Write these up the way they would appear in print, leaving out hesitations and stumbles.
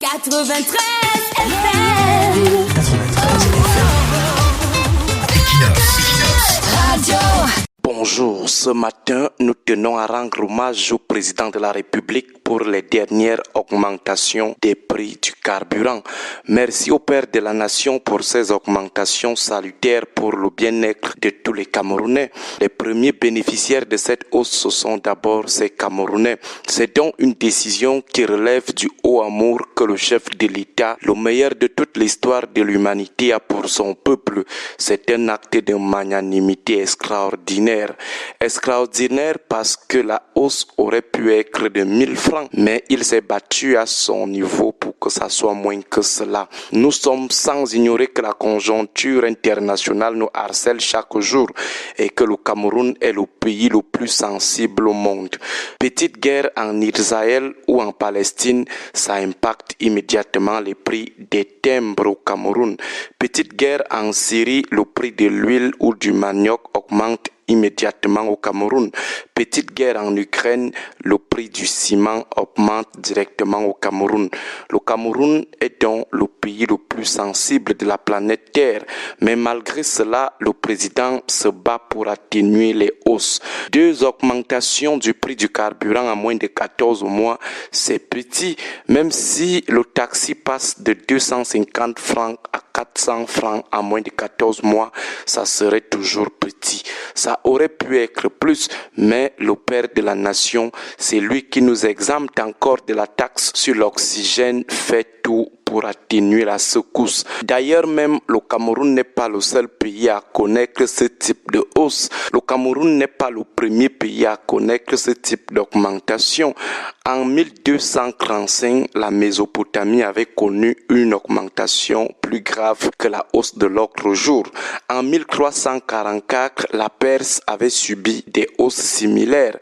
93 FM. Radio. Bonjour, ce matin, nous tenons à rendre hommage au président de la République pour les dernières augmentations des prix du carburant. Merci au Père de la Nation pour ces augmentations salutaires pour le bien-être de tous les Camerounais. Les premiers bénéficiaires de cette hausse, ce sont d'abord ces Camerounais. C'est donc une décision qui relève du haut amour que le chef de l'État, le meilleur de toute l'histoire de l'humanité, a pour son peuple. C'est un acte de magnanimité extraordinaire. Extraordinaire parce que la hausse aurait pu être de 1000 francs, mais il s'est battu à son niveau pour que ça soit moins que cela. Nous sommes sans ignorer que la conjoncture internationale nous harcèle chaque jour et que le Cameroun est le pays le plus sensible au monde. Petite guerre en Israël ou en Palestine, ça impacte immédiatement les prix des timbres au Cameroun. Petite guerre en Syrie, le prix de l'huile ou du manioc augmente immédiatement au Cameroun. Petite guerre en Ukraine, le prix du ciment augmente directement au Cameroun. Le Cameroun est donc le pays le plus sensible de la planète Terre. Mais malgré cela, le président se bat pour atténuer les hausses. 2 augmentations du prix du carburant en moins de 14 mois, c'est petit, même si le taxi passe de 250 francs à 400 francs en moins de 14 mois, ça serait toujours petit. Ça aurait pu être plus, mais le Père de la Nation, c'est lui qui nous exempte encore de la taxe sur l'oxygène, fait tout pour atténuer la secousse. D'ailleurs même, le Cameroun n'est pas le seul pays à connaître ce type de hausse. Le Cameroun n'est pas le premier pays à connaître ce type d'augmentation. En 1235, la Mésopotamie avait connu une augmentation plus grave que la hausse de l'autre jour. En 1344, la Perse avait subi des hausses similaires.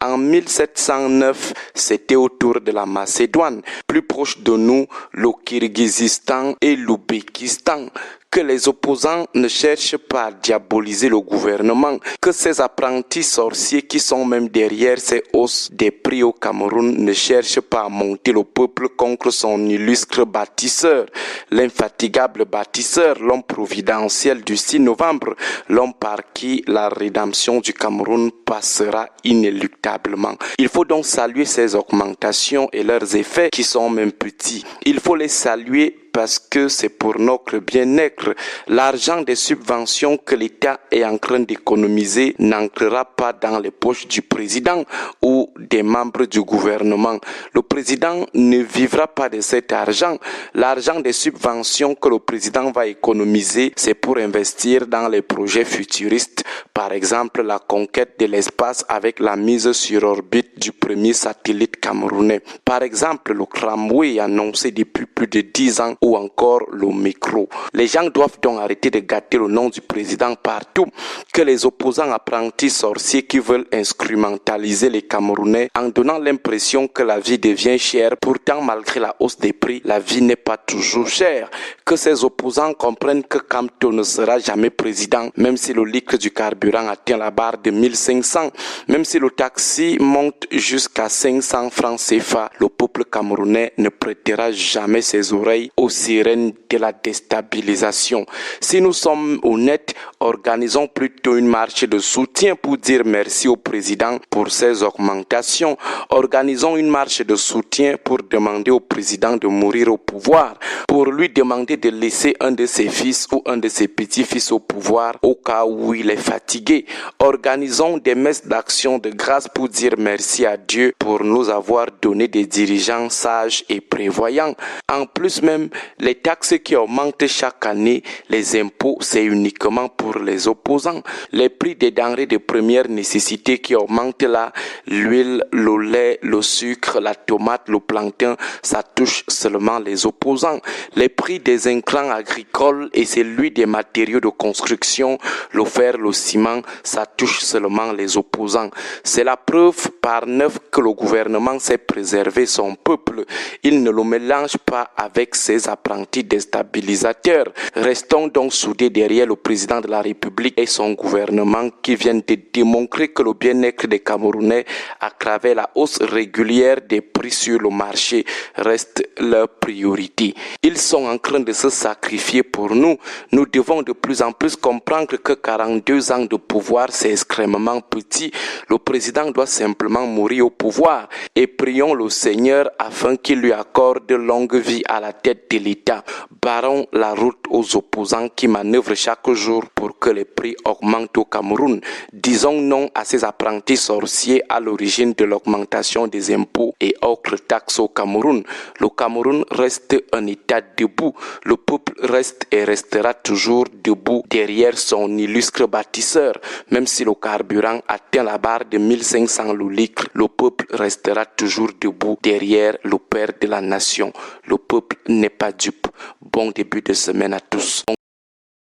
En 1709, c'était au tour de la Macédoine. Plus proche de nous, le Kirghizistan et l'Ouzbékistan. Que les opposants ne cherchent pas à diaboliser le gouvernement, que ces apprentis sorciers qui sont même derrière ces hausses des prix au Cameroun ne cherchent pas à monter le peuple contre son illustre bâtisseur, l'infatigable bâtisseur, l'homme providentiel du 6 novembre, l'homme par qui la rédemption du Cameroun passera inéluctablement. Il faut donc saluer ces augmentations et leurs effets qui sont même petits. Il faut les saluer parce que c'est pour notre bien-être. L'argent des subventions que l'État est en train d'économiser n'entrera pas dans les poches du président ou des membres du gouvernement. Le président ne vivra pas de cet argent. L'argent des subventions que le président va économiser, c'est pour investir dans les projets futuristes, par exemple la conquête de l'espace avec la mise sur orbite du premier satellite camerounais. Par exemple, le tramway annoncé depuis plus de 10 ans ou encore le micro. Les gens doivent donc arrêter de gâter le nom du président partout, que les opposants apprentis sorciers qui veulent instrumentaliser les Camerounais en donnant l'impression que la vie devient chère. Pourtant, malgré la hausse des prix, la vie n'est pas toujours chère. Que ces opposants comprennent que Kamto ne sera jamais président, même si le litre du carburant atteint la barre de 1500, même si le taxi monte jusqu'à 500 francs CFA, le peuple camerounais ne prêtera jamais ses oreilles aux sirènes de la déstabilisation. Si nous sommes honnêtes, organisons plutôt une marche de soutien pour dire merci au président pour ses augmentations. Organisons une marche de soutien pour demander au président de mourir au pouvoir, pour lui demander de laisser un de ses fils ou un de ses petits-fils au pouvoir au cas où il est fatigué. Organisons des messes d'action de grâce pour dire merci à Dieu pour nous avoir donné des dirigeants sages et prévoyants. En plus même, les taxes qui augmentent chaque année, les impôts, c'est uniquement pour les opposants. Les prix des denrées de première nécessité qui augmentent là, l'huile, le lait, le sucre, la tomate, le plantain, ça touche seulement les opposants. Les prix des intrants agricoles et celui des matériaux de construction, le fer, le ciment, ça touche seulement les opposants. C'est la preuve par 9 que le gouvernement sait préserver son peuple. Il ne le mélange pas avec ces apprentis déstabilisateurs. Restons donc soudés derrière le président de la République et son gouvernement qui viennent de démontrer que le bien-être des Camerounais à travers la hausse régulière des prix sur le marché reste leur priorité. Ils sont en train de se sacrifier pour nous. Nous devons de plus en plus comprendre que 42 ans de pouvoir, c'est extrêmement petit. Le président doit simplement mourir au pouvoir et prions le Seigneur afin qu'il lui accorde longue vie à la tête de l'État. Barrons la route aux opposants qui manœuvrent chaque jour pour que les prix augmentent au Cameroun. Disons non à ces apprentis sorciers à l'origine de l'augmentation des impôts et autres taxes au Cameroun. Le Cameroun reste un État debout. Le peuple reste et restera toujours debout derrière son illustre bâtisseur. Même si le carburant atteint la barre de 1500 le litre, le peuple restera toujours debout derrière le père de la nation. Le peuple n'est pas dupe. Bon début de semaine à tous.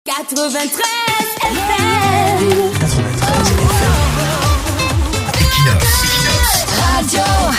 93 FM. 93 FM. Equinox. Radio.